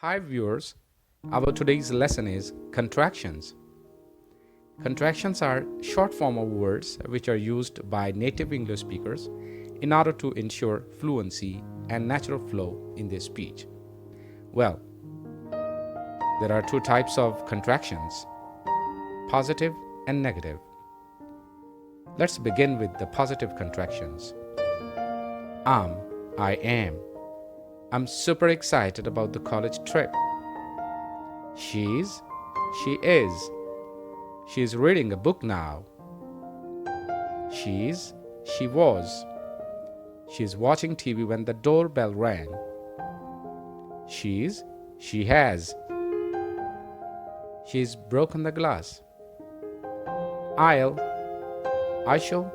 Hi viewers, our today's lesson is contractions. Contractions are short form of words which are used by native English speakers in order to ensure fluency and natural flow in their speech. Well, there are two types of contractions, positive and negative. Let's begin with the positive contractions. I am. I'm super excited about the college trip. She is. She's reading a book now. She was. She's watching TV when the doorbell rang. She has. She's broken the glass. I shall,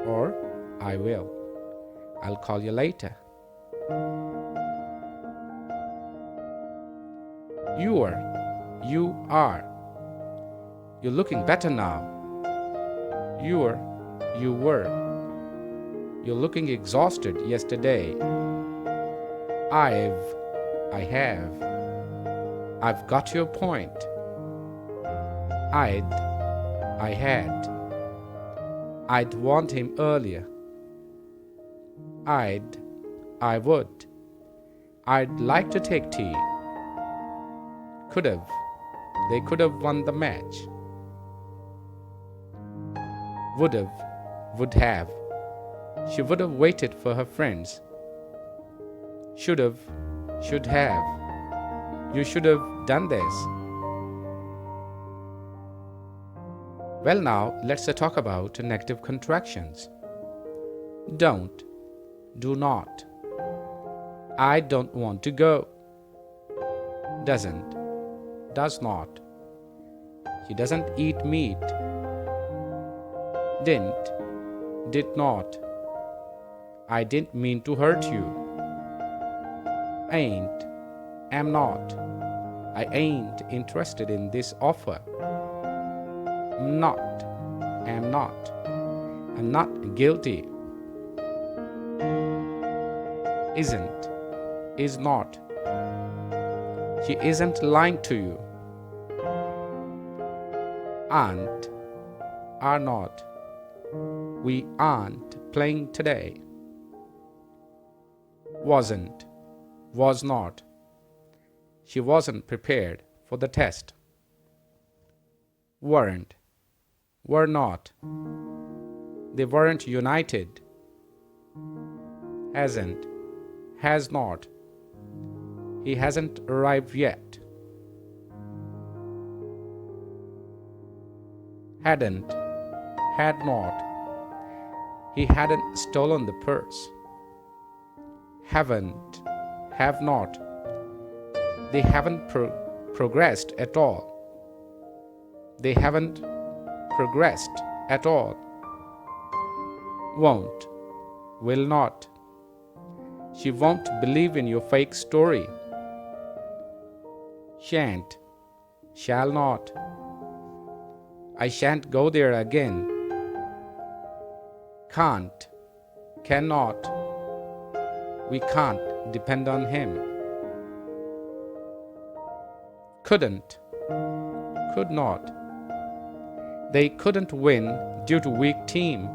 or I will. I'll call you later. You are. You're looking better now. You were. You're looking exhausted yesterday. I have. I've got your point. I had. I'd want him earlier. I would. I'd like to take tea. Could have. They could have won the match. Would have. She would have waited for her friends. Should have. You should have done this. Well, now let's talk about negative contractions. Don't. Do not. I don't want to go. Doesn't. Does not. He doesn't eat meat. Didn't. Did not. I didn't mean to hurt you. Ain't. Am not. I ain't interested in this offer. Not. Am not. I'm not guilty. Isn't. Is not. She isn't lying to you. Aren't. Are not. We aren't playing today. Wasn't. Was not. She wasn't prepared for the test. Weren't. Were not. They weren't united. Hasn't. Has not. He hasn't arrived yet. Hadn't. Had not. He hadn't stolen the purse. Haven't. Have not. They haven't progressed at all. They haven't progressed at all. Won't. Will not. She won't believe in your fake story. Shan't. Shall not. I shan't go there again. Can't. Cannot. We can't depend on him. Couldn't. Could not. They couldn't win due to weak team.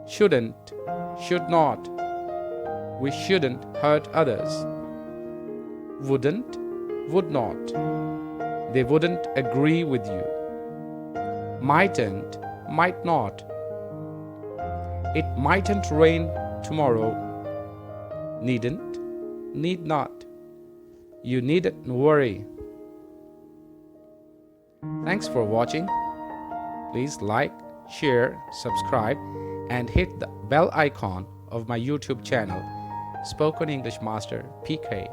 Shouldn't. Should not. We shouldn't hurt others. Wouldn't. Would not. They wouldn't agree with you. Mightn't. Might not. It mightn't rain tomorrow. Needn't. Need not. You needn't worry. Thanks for watching. Please like, share, subscribe, and hit the bell icon of my YouTube channel, Spoken English Master PK.